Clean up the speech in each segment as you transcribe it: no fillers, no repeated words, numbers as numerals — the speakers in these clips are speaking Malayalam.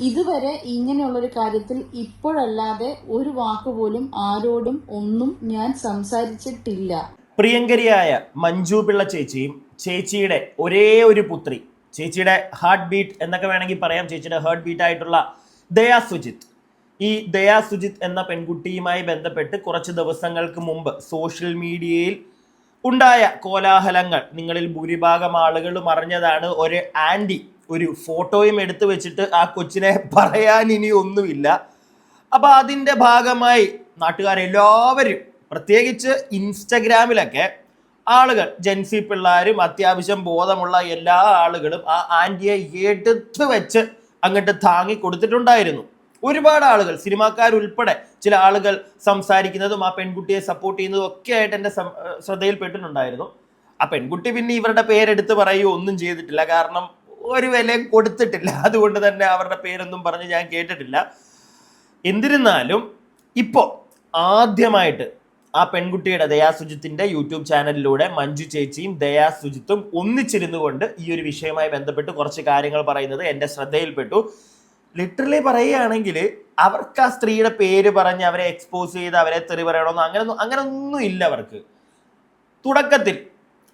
ഇതുവരെ ഇങ്ങനെയുള്ളൊരു കാര്യത്തിൽ ഇപ്പോഴല്ലാതെ ഒരു വാക്കുപോലും ആരോടും ഒന്നും ഞാൻ സംസാരിച്ചിട്ടില്ല. പ്രിയങ്കരിയായ മഞ്ജു പിള്ള ചേച്ചിയും ചേച്ചിയുടെ ഒരേ ഒരു പുത്രി, ചേച്ചിയുടെ ഹാർട്ട് ബീറ്റ് എന്നൊക്കെ വേണമെങ്കിൽ പറയാം, ചേച്ചിയുടെ ഹാർട്ട് ബീറ്റ് ആയിട്ടുള്ള ദയാ സുജിത്ത്. ഈ ദയാ സുജിത്ത് എന്ന പെൺകുട്ടിയുമായി ബന്ധപ്പെട്ട് കുറച്ച് ദിവസങ്ങൾക്ക് മുമ്പ് സോഷ്യൽ മീഡിയയിൽ ഉണ്ടായ കോലാഹലങ്ങൾ നിങ്ങളിൽ ഭൂരിഭാഗം ആളുകളും അറിഞ്ഞതാണ്. ഒരു ആൻറ്റി ഒരു ഫോട്ടോയും എടുത്തു വെച്ചിട്ട് ആ കൊച്ചിനെ പറയാൻ ഇനി ഒന്നുമില്ല. അപ്പൊ അതിൻ്റെ ഭാഗമായി നാട്ടുകാരെല്ലാവരും, പ്രത്യേകിച്ച് ഇൻസ്റ്റഗ്രാമിലൊക്കെ ആളുകൾ, ജെൻസി പിള്ളേരും അത്യാവശ്യം ബോധമുള്ള എല്ലാ ആളുകളും ആ ആൻറ്റിയെ എടുത്ത് വെച്ച് അങ്ങോട്ട് താങ്ങി കൊടുത്തിട്ടുണ്ടായിരുന്നു. ഒരുപാട് ആളുകൾ, സിനിമാക്കാരുൾപ്പെടെ ചില ആളുകൾ സംസാരിക്കുന്നതും ആ പെൺകുട്ടിയെ സപ്പോർട്ട് ചെയ്യുന്നതും ഒക്കെ ആയിട്ട് എൻ്റെ ശ്രദ്ധയിൽപ്പെട്ടിട്ടുണ്ടായിരുന്നു. ആ പെൺകുട്ടി പിന്നെ ഇവരുടെ പേരെടുത്ത് പറയുകയോ ഒന്നും ചെയ്തിട്ടില്ല, കാരണം ഒരു വിലയും കൊടുത്തിട്ടില്ല. അതുകൊണ്ട് തന്നെ അവരുടെ പേരൊന്നും പറഞ്ഞ് ഞാൻ കേട്ടിട്ടില്ല. എന്നിരുന്നാലും ഇപ്പോൾ ആദ്യമായിട്ട് ആ പെൺകുട്ടിയുടെ ദയാ സുജിത്തിന്റെ യൂട്യൂബ് ചാനലിലൂടെ മഞ്ജു ചേച്ചിയും ദയാ സുജിത്തും ഒന്നിച്ചിരുന്നു കൊണ്ട് ഈ ഒരു വിഷയവുമായി ബന്ധപ്പെട്ട് കുറച്ച് കാര്യങ്ങൾ പറയുന്നത് എൻ്റെ ശ്രദ്ധയിൽപ്പെട്ടു. ലിറ്ററലി പറയുകയാണെങ്കിൽ അവർക്ക് ആ സ്ത്രീയുടെ പേര് പറഞ്ഞ് അവരെ എക്സ്പോസ് ചെയ്ത് അവരെ തെറി പറയണമെന്ന് അങ്ങനൊന്നും ഇല്ല അവർക്ക്. തുടക്കത്തിൽ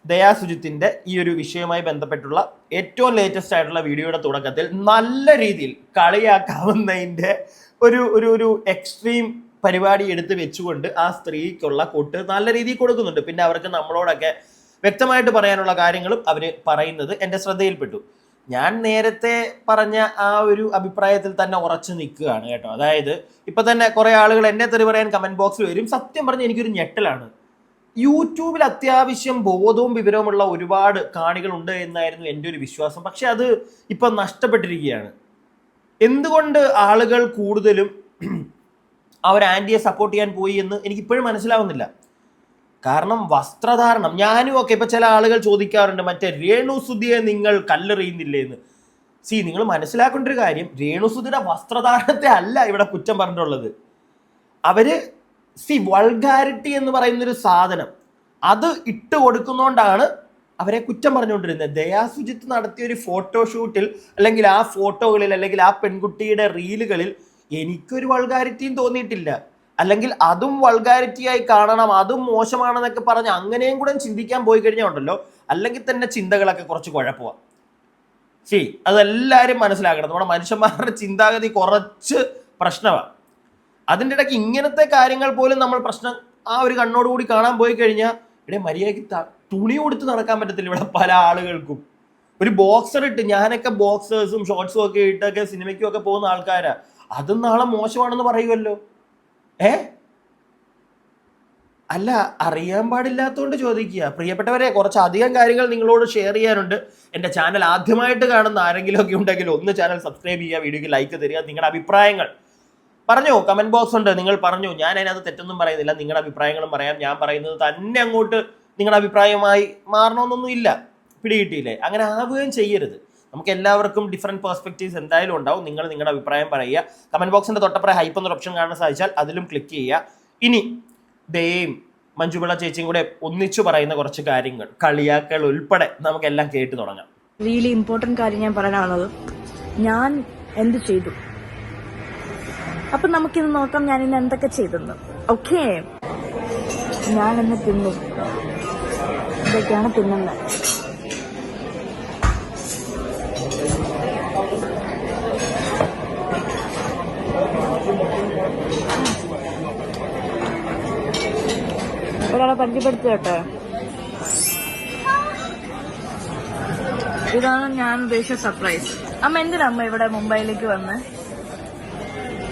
ദയാ സുജിത്തിന്റെ ഈ ഒരു വിഷയവുമായി ബന്ധപ്പെട്ടുള്ള ഏറ്റവും ലേറ്റസ്റ്റ് ആയിട്ടുള്ള വീഡിയോയുടെ തുടക്കത്തിൽ നല്ല രീതിയിൽ കളിയാക്കാവുന്നതിൻ്റെ ഒരു എക്സ്ട്രീം പരിപാടി എടുത്ത് വെച്ചുകൊണ്ട് ആ സ്ത്രീക്കുള്ള കൊട്ട് നല്ല രീതിയിൽ കൊടുക്കുന്നുണ്ട്. പിന്നെ അവർക്ക് നമ്മളോടൊക്കെ വ്യക്തമായിട്ട് പറയാനുള്ള കാര്യങ്ങളും അവർ പറയുന്നത് എൻ്റെ ശ്രദ്ധയിൽപ്പെട്ടു. ഞാൻ നേരത്തെ പറഞ്ഞ ആ ഒരു അഭിപ്രായത്തിൽ തന്നെ ഉറച്ചു നിൽക്കുകയാണ് കേട്ടോ. അതായത് ഇപ്പൊ തന്നെ കുറെ ആളുകൾ എന്നെ തെറി പറയാൻ കമന്റ് ബോക്സിൽ വരും. സത്യം പറഞ്ഞ് എനിക്കൊരു ഞെട്ടലാണ്. യൂട്യൂബിൽ അത്യാവശ്യം ബോധവും വിവരവുമുള്ള ഒരുപാട് കാണികളുണ്ട് എന്നായിരുന്നു എൻ്റെ ഒരു വിശ്വാസം. പക്ഷെ അത് ഇപ്പൊ നഷ്ടപ്പെട്ടിരിക്കുകയാണ്. എന്തുകൊണ്ട് ആളുകൾ കൂടുതലും അവർ ആൻറ്റിയെ സപ്പോർട്ട് ചെയ്യാൻ പോയി എന്ന് എനിക്കിപ്പോഴും മനസ്സിലാവുന്നില്ല. കാരണം വസ്ത്രധാരണം, ഞാനും ഒക്കെ ഇപ്പൊ ചില ആളുകൾ ചോദിക്കാറുണ്ട്, മറ്റേ രേണുസുധിയെ നിങ്ങൾ കല്ലെറിയുന്നില്ലേ എന്ന്. നിങ്ങൾ മനസ്സിലാക്കേണ്ട ഒരു കാര്യം, രേണുസുധിയുടെ വസ്ത്രധാരണത്തെ അല്ല ഇവിടെ കുറ്റം പറഞ്ഞിട്ടുള്ളത്. അവര് വൾഗാരിറ്റി എന്ന് പറയുന്നൊരു സാധനം അത് ഇട്ട് കൊടുക്കുന്നോണ്ടാണ് അവരെ കുറ്റം പറഞ്ഞുകൊണ്ടിരുന്നത്. ദയാ സുജിത്ത് നടത്തിയ ഒരു ഫോട്ടോഷൂട്ടിൽ അല്ലെങ്കിൽ ആ ഫോട്ടോകളിൽ അല്ലെങ്കിൽ ആ പെൺകുട്ടിയുടെ റീലുകളിൽ എനിക്കൊരു വൾഗാരിറ്റിയും തോന്നിയിട്ടില്ല. അല്ലെങ്കിൽ അതും വൾഗാരിറ്റിയായി കാണണം, അതും മോശമാണെന്നൊക്കെ പറഞ്ഞ് അങ്ങനെയും കൂടെ ചിന്തിക്കാൻ പോയി കഴിഞ്ഞാൽ ഉണ്ടല്ലോ, അല്ലെങ്കിൽ തന്നെ ചിന്തകളൊക്കെ കുറച്ച് കുഴപ്പമാണ്. അതെല്ലാവരും മനസ്സിലാക്കണം. നമ്മുടെ മനുഷ്യന്മാരുടെ ചിന്താഗതി കുറച്ച് പ്രശ്നമാണ്. അതിൻ്റെ ഇടയ്ക്ക് ഇങ്ങനത്തെ കാര്യങ്ങൾ പോലും നമ്മൾ പ്രശ്നം ആ ഒരു കണ്ണോടുകൂടി കാണാൻ പോയി കഴിഞ്ഞാൽ ഇവിടെ മര്യാദയ്ക്ക് തുണി കൊടുത്ത് നടക്കാൻ പറ്റത്തില്ല ഇവിടെ പല ആളുകൾക്കും. ഒരു ബോക്സർ ഇട്ട്, ഞാനൊക്കെ ബോക്സേഴ്സും ഷോർട്സും ഒക്കെ ഇട്ടൊക്കെ സിനിമയ്ക്കും ഒക്കെ പോകുന്ന ആൾക്കാരാ, അതും നാളെ മോശമാണെന്ന് പറയുമല്ലോ. അല്ല, അറിയാൻ പാടില്ലാത്തതുകൊണ്ട് ചോദിക്കുക. പ്രിയപ്പെട്ടവരെ, കുറച്ചധികം കാര്യങ്ങൾ നിങ്ങളോട് ഷെയർ ചെയ്യാനുണ്ട്. എൻ്റെ ചാനൽ ആദ്യമായിട്ട് കാണുന്ന ആരെങ്കിലും ഒക്കെ ഉണ്ടെങ്കിൽ ഒന്ന് ചാനൽ സബ്സ്ക്രൈബ് ചെയ്യുക, വീഡിയോക്ക് ലൈക്ക് തരിക, നിങ്ങളുടെ അഭിപ്രായങ്ങൾ പറഞ്ഞോ, കമന്റ് ബോക്സ് ഉണ്ട്, നിങ്ങൾ പറഞ്ഞു. ഞാൻ അതിനകത്ത് തെറ്റൊന്നും പറയുന്നില്ല, നിങ്ങളുടെ അഭിപ്രായങ്ങളും പറയാം. ഞാൻ പറയുന്നത് തന്നെ അങ്ങോട്ട് നിങ്ങളുടെ അഭിപ്രായമായി മാറണമെന്നൊന്നും ഇല്ല. പിടികിട്ടിയില്ലേ? അങ്ങനെ ആവുകയും ചെയ്യരുത്. നമുക്ക് എല്ലാവർക്കും ഡിഫറെൻറ്റ് പെർസ്പെക്റ്റീവ്സ് എന്തായാലും ഉണ്ടാവും. നിങ്ങൾ നിങ്ങളുടെ അഭിപ്രായം പറയുക. കമന്റ് ബോക്സിന്റെ തൊട്ടപ്പുറം ഹൈപ്പ് എന്നൊരു ഓപ്ഷൻ കാണാൻ സാധിച്ചാൽ അതിലും ക്ലിക്ക് ചെയ്യുക. ഇനി ദയയും മഞ്ജുപിള്ള ചേച്ചിയും കൂടെ ഒന്നിച്ചു പറയുന്ന കുറച്ച് കാര്യങ്ങൾ, കളിയാക്കൾ ഉൾപ്പെടെ നമുക്കെല്ലാം കേട്ടു തുടങ്ങാം. റിയലി ഇമ്പോർട്ടന്റ് കാര്യം ഞാൻ പറയാനുള്ളത്, ഞാൻ എന്ത് ചെയ്തു. അപ്പൊ നമുക്കിന്ന് നോക്കാം ഞാൻ ഇന്ന് എന്തൊക്കെ ചെയ്തെന്ന്. ഓക്കെ, ഞാൻ ഇന്ന് തിന്നു. ഇതൊക്കെയാണ് തിന്നുന്നത്. ഒരാളെ പരിചയപ്പെടുത്തിയോട്ടെ. ഇതാണ് ഞാൻ ഉദ്ദേശിച്ച സർപ്രൈസ്. അമ്മ എന്തിനാ അമ്മ ഇവിടെ മുംബൈയിലേക്ക് വന്ന്?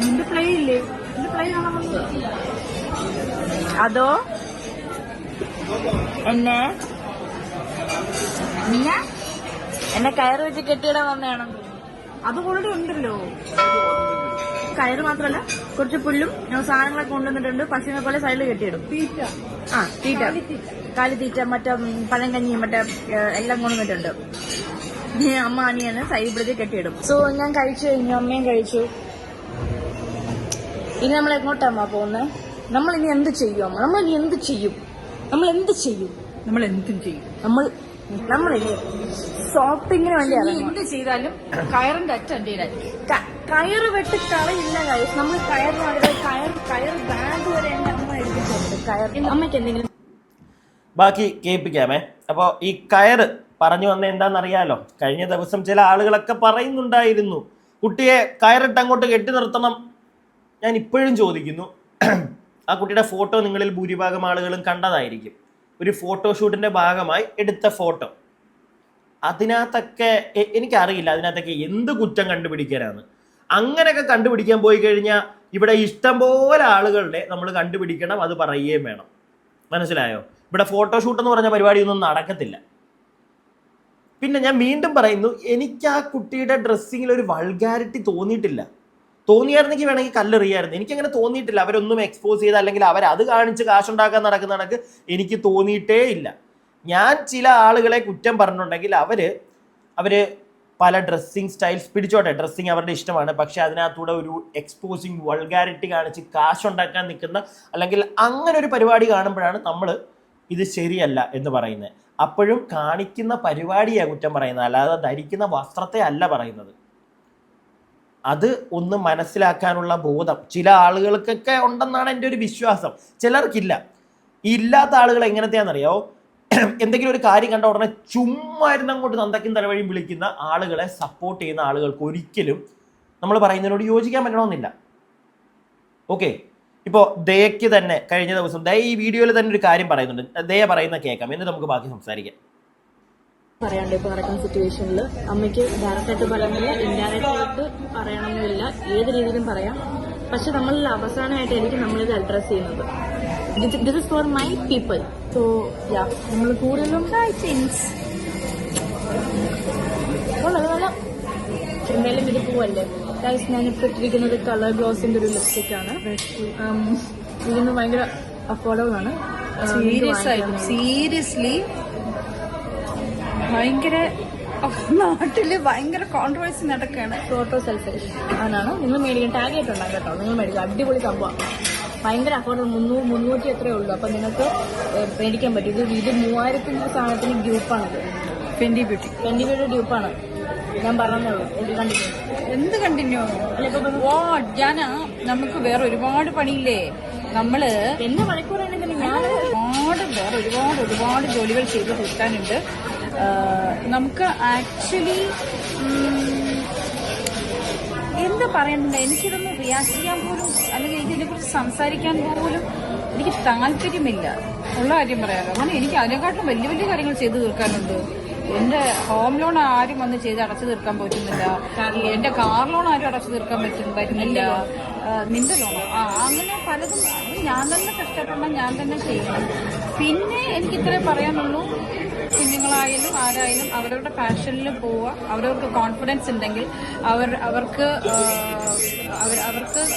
നിന്റെ പ്ലേ ഇല്ലേ? നിന്റെ പ്ലേ കാണാൻ അതോ എന്നെ കയറ് വെച്ച് കെട്ടിയിടാൻ വന്നതാണ്. അത് ഓൾറെഡി ഉണ്ടല്ലോ. കയറ് മാത്രമല്ല, കുറച്ച് പുല്ലും ഞാൻ സാധനങ്ങളൊക്കെ കൊണ്ടുവന്നിട്ടുണ്ട്. പശുവിനെ പോലെ സൈഡിൽ കെട്ടിയിടും. തീറ്റ, കാലിത്തീറ്റ, മറ്റേ പഴങ്കഞ്ഞിയും മറ്റേ എല്ലാം കൊണ്ടുവന്നിട്ടുണ്ട്. അമ്മ അനിയന് സൈഡിൽ പിടിച്ച് കെട്ടിയിടും. സോ ഞാൻ കഴിച്ചു കഴിഞ്ഞു, അമ്മയും കഴിച്ചു. ഇനി നമ്മൾ എങ്ങോട്ടമ്മ പോകുന്നത്? നമ്മൾ ഇനി എന്ത് ചെയ്യും അമ്മ? നമ്മൾ ഇനി എന്ത് ചെയ്യും? നമ്മൾ എന്തും ചെയ്യും. നമ്മളിനി ഷോപ്പിങ്ങിന് വേണ്ടി എന്ത് ചെയ്താലും കയറിന്റെ അറ്റ കയറ് വെട്ട് കളയില്ല guys. നമ്മൾ കയറ് ബാഗ് വരെ എന്റെ അമ്മ എടുത്തിട്ടുണ്ട്. കയർ അമ്മയ്ക്ക് എന്തെങ്കിലും ബാക്കി കേൾപ്പിക്കാമേ. അപ്പോൾ ഈ കയറ് പറഞ്ഞു വന്ന എന്താണെന്നറിയാലോ. കഴിഞ്ഞ ദിവസം ചില ആളുകളൊക്കെ പറയുന്നുണ്ടായിരുന്നു കുട്ടിയെ കയറിട്ട് അങ്ങോട്ട് കെട്ടി നിർത്തണം. ഞാൻ ഇപ്പോഴും ചോദിക്കുന്നു, ആ കുട്ടിയുടെ ഫോട്ടോ നിങ്ങളിൽ ഭൂരിഭാഗം ആളുകളും കണ്ടതായിരിക്കും. ഒരു ഫോട്ടോഷൂട്ടിൻ്റെ ഭാഗമായി എടുത്ത ഫോട്ടോ. അതിനകത്തൊക്കെ എനിക്കറിയില്ല അതിനകത്തൊക്കെ എന്ത് കുറ്റം കണ്ടുപിടിക്കാനാണ്. അങ്ങനെയൊക്കെ കണ്ടുപിടിക്കാൻ പോയി കഴിഞ്ഞാൽ ഇവിടെ ഇഷ്ടംപോലെ ആളുകളുടെ നമ്മൾ കണ്ടുപിടിക്കണം, അത് പറയുകയും വേണം. മനസ്സിലായോ? ഇവിടെ ഫോട്ടോഷൂട്ട് എന്ന് പറഞ്ഞ പരിപാടിയൊന്നും നടക്കത്തില്ല. പിന്നെ ഞാൻ വീണ്ടും പറയുന്നു, എനിക്ക് ആ കുട്ടിയുടെ ഡ്രസ്സിങ്ങിൽ ഒരു വൾഗാരിറ്റി തോന്നിയിട്ടില്ല. തോന്നിയായിരുന്നെങ്കിൽ വേണമെങ്കിൽ കല്ലെറിയായിരുന്നു. എനിക്കങ്ങനെ തോന്നിയിട്ടില്ല. അവരൊന്നും എക്സ്പോസ് ചെയ്ത് അല്ലെങ്കിൽ അവരത് കാണിച്ച് കാശുണ്ടാക്കാൻ നടക്കുന്ന കണക്ക് എനിക്ക് തോന്നിയിട്ടേ ഇല്ല. ഞാൻ ചില ആളുകളെ കുറ്റം പറഞ്ഞിട്ടുണ്ടെങ്കിൽ അവർ പല ഡ്രസ്സിങ് സ്റ്റൈൽസ് പിടിച്ചോട്ടെ, ഡ്രസ്സിങ് അവരുടെ ഇഷ്ടമാണ്. പക്ഷെ അതിനകത്തൂടെ ഒരു എക്സ്പോസിങ് വൾഗാരിറ്റി കാണിച്ച് കാശുണ്ടാക്കാൻ നിൽക്കുന്ന അല്ലെങ്കിൽ അങ്ങനെ ഒരു പരിപാടി കാണുമ്പോഴാണ് നമ്മൾ ഇത് ശരിയല്ല എന്ന് പറയുന്നത്. അപ്പോഴും കാണിക്കുന്ന പരിപാടിയാണ് കുറ്റം പറയുന്നത്, അല്ലാതെ ധരിക്കുന്ന വസ്ത്രത്തെ അല്ല പറയുന്നത്. അത് ഒന്ന് മനസ്സിലാക്കാനുള്ള ബോധം ചില ആളുകൾക്കൊക്കെ ഉണ്ടെന്നാണ് എൻ്റെ ഒരു വിശ്വാസം. ചിലർക്കില്ല. ഈ ഇല്ലാത്ത ആളുകൾ എങ്ങനത്തെയാണെന്നറിയാമോ? എന്തെങ്കിലും ഒരു കാര്യം കണ്ട ഉടനെ ചുമ്മാ ഇരുന്ന് അങ്ങോട്ട് തന്തയ്ക്കും തലവഴിയും വിളിക്കുന്ന ആളുകളെ സപ്പോർട്ട് ചെയ്യുന്ന ആളുകൾക്ക് ഒരിക്കലും നമ്മൾ പറയുന്നതിനോട് യോജിക്കാൻ പറ്റണമെന്നില്ല. ഓക്കെ, ഇപ്പോൾ ദയയ്ക്ക് തന്നെ കഴിഞ്ഞ ദിവസം ദയ ഈ വീഡിയോയിൽ തന്നെ ഒരു കാര്യം പറയുന്നുണ്ട്. ദയ പറയുന്ന കേൾക്കാം, എന്നിട്ട് നമുക്ക് ബാക്കി സംസാരിക്കാം. പറയാണ്ട് ഇപ്പൊ നടക്കുന്ന സിറ്റുവേഷനിൽ അമ്മയ്ക്ക് ഡയറക്റ്റായിട്ട് പറയുന്നില്ല, ഇൻഡയറക്റ്റായിട്ട് പറയണമെന്നില്ല, ഏത് രീതിയിലും പറയാം. പക്ഷെ നമ്മളിൽ അവസാനമായിട്ട് എനിക്ക് നമ്മളിത് അഡ്രസ് ചെയ്യുന്നത് this is for my people. So yeah, നമ്മൾ കൂടുതലും എന്തായാലും ഇത് പോവല്ലേ ഗൈസ്. ഞാനിപ്പോൾ ഇട്ടിരിക്കുന്നത് കളർ ഗ്ലോസിന്റെ ഒരു ലിപ്സ്റ്റിക്കാണ്. ഇതിന് ഭയങ്കര അഫോർഡബിൾ ആണ്. സീരിയസ്ലി ഭയങ്കര നാട്ടില് ഭയങ്കര കോൺട്രവേഴ്സി നടക്കുകയാണ്. ഫോട്ടോ സെൽഫിഷ് ആണ്. നിങ്ങൾ മേടിക്കാൻ ടാഗ് ആയിട്ടുണ്ടാകും കേട്ടോ. നിങ്ങൾ മേടിക്കുക, അടിപൊളി സംഭവം. ഭയങ്കര അഫോർഡബിൾ, 300 എത്രയേ ഉള്ളൂ. അപ്പം നിങ്ങൾക്ക് മേടിക്കാൻ പറ്റും. ഇത് 3000 സാധനത്തിന് ഗ്രൂപ്പാണിത്. Fendi beauty ഡ്യൂപ്പാണ്. ഞാൻ പറഞ്ഞോളൂ. എന്ത് കണ്ടിന്യൂ ജാന, നമുക്ക് വേറെ ഒരുപാട് പണിയില്ലേ. നമ്മള് എന്നെ മണിക്കൂറാണെങ്കിൽ ഞാൻ വേറെ ഒരുപാട് ജോലികൾ ചെയ്ത് തീർക്കാനുണ്ട്. നമുക്ക് ആക്ച്വലി എന്താ പറയണ്ടേ, എനിക്കിതൊന്ന് റിയാക്ട് ചെയ്യാൻ പോലും അല്ലെങ്കിൽ ഇതിനെക്കുറിച്ച് സംസാരിക്കാൻ പോലും എനിക്ക് താല്പര്യമില്ല. ഉള്ള കാര്യം പറയാമല്ലോ. കാരണം എനിക്ക് അതിനെക്കാട്ടും വലിയ കാര്യങ്ങൾ ചെയ്തു തീർക്കാനുണ്ട്. എന്റെ ഹോം ലോൺ ആരും വന്ന് ചെയ്ത് അടച്ചു തീർക്കാൻ പറ്റുന്നില്ല. എന്റെ കാർ ലോൺ ആരും അടച്ചു തീർക്കാൻ പറ്റുന്നില്ല. നിന്റെ ലോൺ അങ്ങനെ പലതും ഞാൻ തന്നെ കഷ്ടപ്പെടണം, ഞാൻ തന്നെ ചെയ്യണം. പിന്നെ എനിക്ക് ഇത്രേ പറയാനുള്ളൂ, കുഞ്ഞുങ്ങളായാലും ആരായാലും അവരവരുടെ പാഷനിൽ പോവുക. അവരവർക്ക് കോൺഫിഡൻസ് ഉണ്ടെങ്കിൽ അവർക്ക്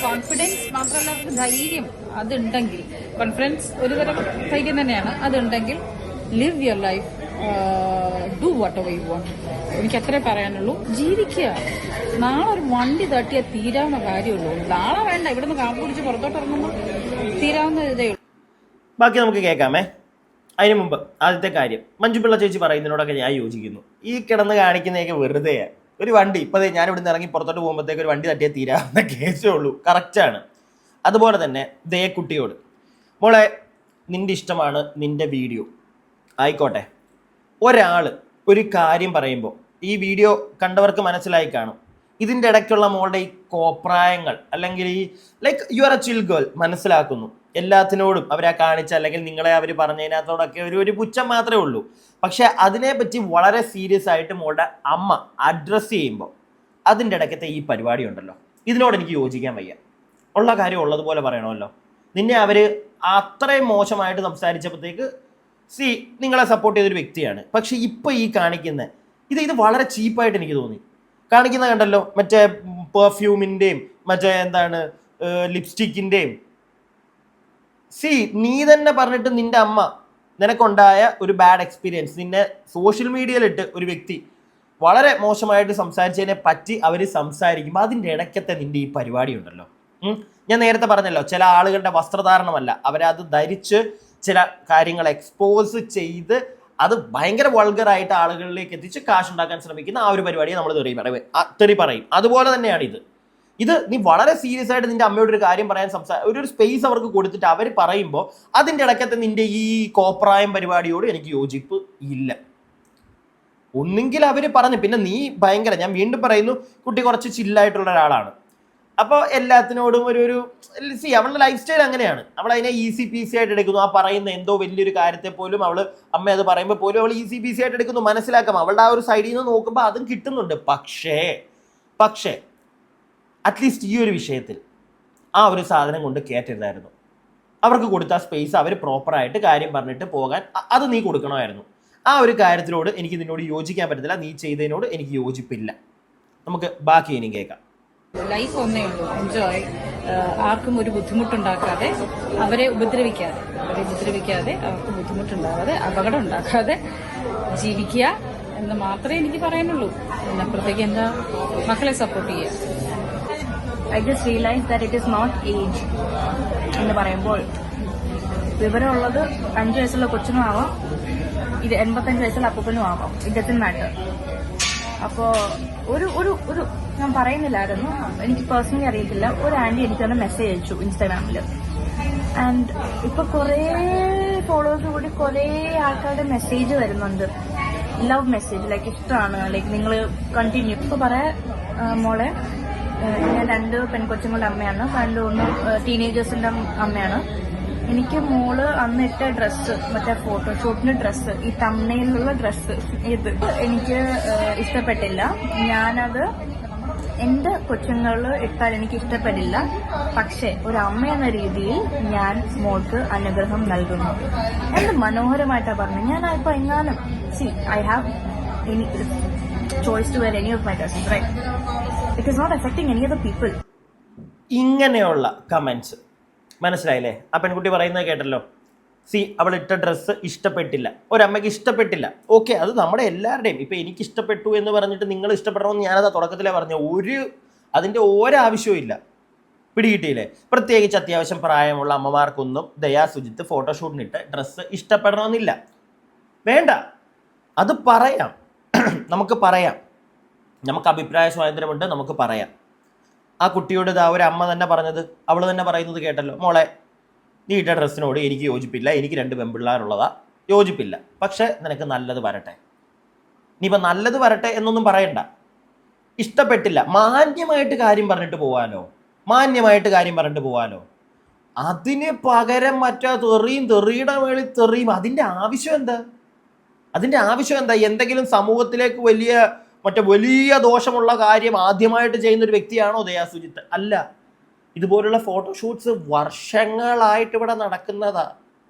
കോൺഫിഡൻസ് മാത്രമല്ല അവർക്ക് ധൈര്യം അതുണ്ടെങ്കിൽ, കോൺഫിഡൻസ് ഒരുതരം ധൈര്യം തന്നെയാണ്, അതുണ്ടെങ്കിൽ live your life, do whatever you want. എനിക്ക് അത്രേ പറയാനുള്ളൂ. ജീവിക്കുക. നാളെ ഒരു വണ്ടി തട്ടിയാൽ തീരാവുന്ന കാര്യമുള്ളൂ. നാളെ വേണ്ട, ഇവിടുന്ന് കാപ്പ് കുടിച്ച് പുറത്തോട്ട് ഇറങ്ങുമ്പോൾ തീരാവുന്ന ഇതേ ഉള്ളൂ. ബാക്കി നമുക്ക് കേൾക്കാമേ. അതിന് മുമ്പ് ആദ്യത്തെ കാര്യം, മഞ്ജുപിള്ള ചേച്ചി പറയുന്നതിനോടൊക്കെ ഞാൻ യോജിക്കുന്നു. ഈ കിടന്ന് കാണിക്കുന്നതൊക്കെ വെറുതെയാണ്. ഒരു വണ്ടി ഇപ്പോൾ ഞാൻ ഇവിടുന്ന് ഇറങ്ങി പുറത്തോട്ട് പോകുമ്പോഴത്തേക്ക് ഒരു വണ്ടി തട്ടിയാൽ തീരാവുന്ന കേസേ ഉള്ളൂ. കറക്റ്റാണ്. അതുപോലെ തന്നെ ദയക്കുട്ടിയോട്, മോളെ നിൻ്റെ ഇഷ്ടമാണ് നിൻ്റെ വീഡിയോ ആയിക്കോട്ടെ. ഒരാൾ ഒരു കാര്യം പറയുമ്പോൾ ഈ വീഡിയോ കണ്ടവർക്ക് മനസ്സിലായി കാണും, ഇതിൻ്റെ ഇടയ്ക്കുള്ള മോളുടെ ഈ കോപ്രായങ്ങൾ അല്ലെങ്കിൽ ഈ like you are A chill girl മനസ്സിലാക്കുന്നു. എല്ലാത്തിനോടും അവരെ കാണിച്ച അല്ലെങ്കിൽ നിങ്ങളെ അവർ പറഞ്ഞതിനകത്തോടൊക്കെ ഒരു പുച്ഛം മാത്രമേ ഉള്ളൂ. പക്ഷെ അതിനെപ്പറ്റി വളരെ സീരിയസ് ആയിട്ട് മോളുടെ അമ്മ അഡ്രസ്സ് ചെയ്യുമ്പോൾ അതിൻ്റെ ഇടയ്ക്കത്തെ ഈ പരിപാടി ഉണ്ടല്ലോ, ഇതിനോട് എനിക്ക് യോജിക്കാൻ വയ്യ. ഉള്ള കാര്യം ഉള്ളതുപോലെ പറയണമല്ലോ. നിന്നെ അവർ അത്രയും മോശമായിട്ട് സംസാരിച്ചപ്പോഴത്തേക്ക് നിങ്ങളെ സപ്പോർട്ട് ചെയ്തൊരു വ്യക്തിയാണ്. പക്ഷെ ഇപ്പോൾ ഈ കാണിക്കുന്ന ഇത് വളരെ ചീപ്പായിട്ട് എനിക്ക് തോന്നി. കാണിക്കുന്ന കണ്ടല്ലോ, മറ്റേ പെർഫ്യൂമിൻ്റെയും മറ്റേ എന്താണ് ലിപ്സ്റ്റിക്കിൻ്റെയും. നീ തന്നെ പറഞ്ഞിട്ട് നിൻ്റെ അമ്മ നിനക്കുണ്ടായ ഒരു ബാഡ് എക്സ്പീരിയൻസ് നിന്നെ സോഷ്യൽ മീഡിയയിലിട്ട് ഒരു വ്യക്തി വളരെ മോശമായിട്ട് സംസാരിച്ചതിനെ പറ്റി അവർ സംസാരിക്കുമ്പോൾ അതിൻ്റെ ഇടയ്ക്കത്തെ നിൻ്റെ ഈ പരിപാടി ഉണ്ടല്ലോ. ഞാൻ നേരത്തെ പറഞ്ഞല്ലോ, ചില ആളുകളുടെ വസ്ത്രധാരണമല്ല, അവരത് ധരിച്ച് ചില കാര്യങ്ങൾ എക്സ്പോസ് ചെയ്ത് അത് ഭയങ്കര വൾഗറായിട്ട് ആളുകളിലേക്ക് എത്തിച്ച് കാശുണ്ടാക്കാൻ ശ്രമിക്കുന്ന ആ ഒരു പരിപാടിയെ നമ്മൾ തെറി പറയും. അതുപോലെ തന്നെയാണ് ഇത്. ഇത് നീ വളരെ സീരിയസ് ആയിട്ട് നിന്റെ അമ്മയോട് ഒരു കാര്യം പറയാൻ ഒരു സ്പേസ് അവർക്ക് കൊടുത്തിട്ട് അവർ പറയുമ്പോൾ അതിൻ്റെ ഇടയ്ക്കത്തെ നിന്റെ ഈ കോപ്രായം പരിപാടിയോട് എനിക്ക് യോജിപ്പ് ഇല്ല. ഒന്നെങ്കിൽ അവർ പറഞ്ഞു, പിന്നെ നീ ഭയങ്കര, ഞാൻ വീണ്ടും പറയുന്നു, കുട്ടി കുറച്ച് ചില്ലായിട്ടുള്ള ഒരാളാണ്. അപ്പോൾ എല്ലാത്തിനോടും ഒരു അവളുടെ ലൈഫ് സ്റ്റൈൽ അങ്ങനെയാണ്. അവൾ അതിനെ ഈസി പീസി ആയിട്ട് എടുക്കുന്നു. ആ പറയുന്ന എന്തോ വലിയൊരു കാര്യത്തെ പോലും അവൾ, അമ്മ അത് പറയുമ്പോൾ പോലും അവൾ ഈസി പീസി ആയിട്ട് എടുക്കുന്നു. മനസ്സിലാക്കാം, അവളുടെ ആ ഒരു സൈഡിൽ നിന്ന് നോക്കുമ്പോൾ അതും കിട്ടുന്നുണ്ട്. പക്ഷേ അറ്റ്ലീസ്റ്റ് ഈ ഒരു വിഷയത്തിൽ ആ ഒരു സാധനം കൊണ്ട് കയറ്റരുതായിരുന്നു. അവർക്ക് കൊടുത്ത സ്പേസ് അവർ പ്രോപ്പറായിട്ട് കാര്യം പറഞ്ഞിട്ട് പോകാൻ അത് നീ കൊടുക്കണമായിരുന്നു. ആ ഒരു കാര്യത്തിനോട് എനിക്ക് നിന്നോട് യോജിക്കാൻ പറ്റത്തില്ല. നീ ചെയ്തതിനോട് എനിക്ക് യോജിപ്പില്ല. നമുക്ക് ബാക്കി ഇനിയും കേൾക്കാം. ലൈഫ് ഒന്നേ ഉള്ളൂ, എൻജോയ്. ആർക്കും ഒരു ബുദ്ധിമുട്ടുണ്ടാക്കാതെ, അവരെ ഉപദ്രവിക്കാതെ, അവർക്ക് ബുദ്ധിമുട്ടുണ്ടാകാതെ, അപകടം ഉണ്ടാക്കാതെ ജീവിക്കുക എന്ന് മാത്രമേ എനിക്ക് പറയാനുള്ളൂ. അതിനപ്പുറത്തേക്ക് എന്താ, മക്കളെ സപ്പോർട്ട് ചെയ്യുക. I just realized that it is not age എന്ന് പറയുമ്പോൾ വിവരമുള്ളത് 5 വയസ്സുള്ള കൊച്ചിനും ആവാം, ഇത് 85 വയസ്സുള്ള അപ്പൂപ്പനും ആവാം. It doesn't matter. അപ്പോൾ ഒരു ഞാൻ പറയുന്നില്ലായിരുന്നു, എനിക്ക് പേഴ്സണലി അറിയത്തില്ല, ഒരു ആന്റി എനിക്ക് തന്നെ മെസ്സേജ് അയച്ചു ഇൻസ്റ്റാഗ്രാമിൽ. ആൻഡ് ഇപ്പൊ കുറേ ഫോളോവേഴ്സ് കൂടി കുറേ ആൾക്കാരുടെ മെസ്സേജ് വരുന്നുണ്ട്, ലവ് മെസ്സേജ്, ലൈക്ക് ഇഷ്ടമാണ്, ലൈക്ക് നിങ്ങൾ കണ്ടിന്യൂ. ഇപ്പൊ പറയാ മോളെ, ഞാൻ 2 പെൺകൊച്ചുങ്ങളുടെ അമ്മയാണ്, 2 ടീനേജേഴ്സിന്റെ അമ്മയാണ്. എനിക്ക് മോള് അന്ന് ഇട്ട ഡ്രസ്സ്, മറ്റേ ഫോട്ടോഷൂട്ടിന്റെ ഡ്രസ്സ്, ഈ തമ്മയിലുള്ള ഡ്രസ്സ്, ഇത് എനിക്ക് ഇഷ്ടപ്പെട്ടില്ല. ഞാനത് എന്റെ കൊച്ചുങ്ങൾ ഇട്ടാൽ എനിക്ക് ഇഷ്ടപ്പെടില്ല. പക്ഷെ ഒരു അമ്മ എന്ന രീതിയിൽ ഞാൻ മോൾക്ക് അനുഗ്രഹം നൽകുന്നു. എന്ത് മനോഹരമായിട്ടാണ് പറഞ്ഞു. ഞാൻ ഇപ്പൊ എങ്ങാനും I have any choice to wear any of my dress, right? It is not affecting any other people. ഇങ്ങനെയുള്ള കമന്റ്സ് മനസ്സിലായില്ലേ? ആ പെൺകുട്ടി പറയുന്നത് കേട്ടല്ലോ. അവൾ ഇട്ട ഡ്രസ്സ് ഇഷ്ടപ്പെട്ടില്ല, ഒരമ്മയ്ക്ക് ഇഷ്ടപ്പെട്ടില്ല. ഓക്കെ, അത് നമ്മുടെ എല്ലാവരുടെയും. ഇപ്പം എനിക്ക് ഇഷ്ടപ്പെട്ടു എന്ന് പറഞ്ഞിട്ട് നിങ്ങൾ ഇഷ്ടപ്പെടണമെന്ന് ഞാനത് തുടക്കത്തിലേ പറഞ്ഞു. അതിൻ്റെ ഒരാവശ്യവും ഇല്ല. പിടികിട്ടിയില്ലേ? പ്രത്യേകിച്ച് അത്യാവശ്യം പ്രായമുള്ള അമ്മമാർക്കൊന്നും ദയാ സുജിത്ത് ഫോട്ടോഷൂട്ടിനിട്ട് ഡ്രസ്സ് ഇഷ്ടപ്പെടണമെന്നില്ല. വേണ്ട, അത് പറയാം, നമുക്ക് പറയാം. നമുക്ക് അഭിപ്രായ സ്വാതന്ത്ര്യമുണ്ട്, നമുക്ക് പറയാം. ആ കുട്ടിയോട് ഒരു അമ്മ തന്നെ പറഞ്ഞത്, അവൾ തന്നെ പറയുന്നത് കേട്ടല്ലോ. മോളെ, നീ ഇട്ട ഡ്രസ്സിനോട് എനിക്ക് യോജിപ്പില്ല, എനിക്ക് 2 പെൺപിള്ളേരുള്ളതാ, യോജിപ്പില്ല. പക്ഷെ നിനക്ക് നല്ലത് വരട്ടെ. ഇനിയിപ്പോൾ നല്ലത് വരട്ടെ എന്നൊന്നും പറയണ്ട. ഇഷ്ടപ്പെട്ടില്ല, മാന്യമായിട്ട് കാര്യം പറഞ്ഞിട്ട് പോവാലോ. അതിന് പകരം മറ്റേ തെറിയുടെ മേളിൽ തെറിയും. അതിൻ്റെ ആവശ്യം എന്താ? എന്തെങ്കിലും സമൂഹത്തിലേക്ക് വലിയ ദോഷമുള്ള കാര്യം ആദ്യമായിട്ട് ചെയ്യുന്ന ഒരു വ്യക്തിയാണോ ദയാ സുജിത്ത്? അല്ല. ഇതുപോലുള്ള ഫോട്ടോഷൂട്ട്സ് വർഷങ്ങളായിട്ട് ഇവിടെ നടക്കുന്നതാ.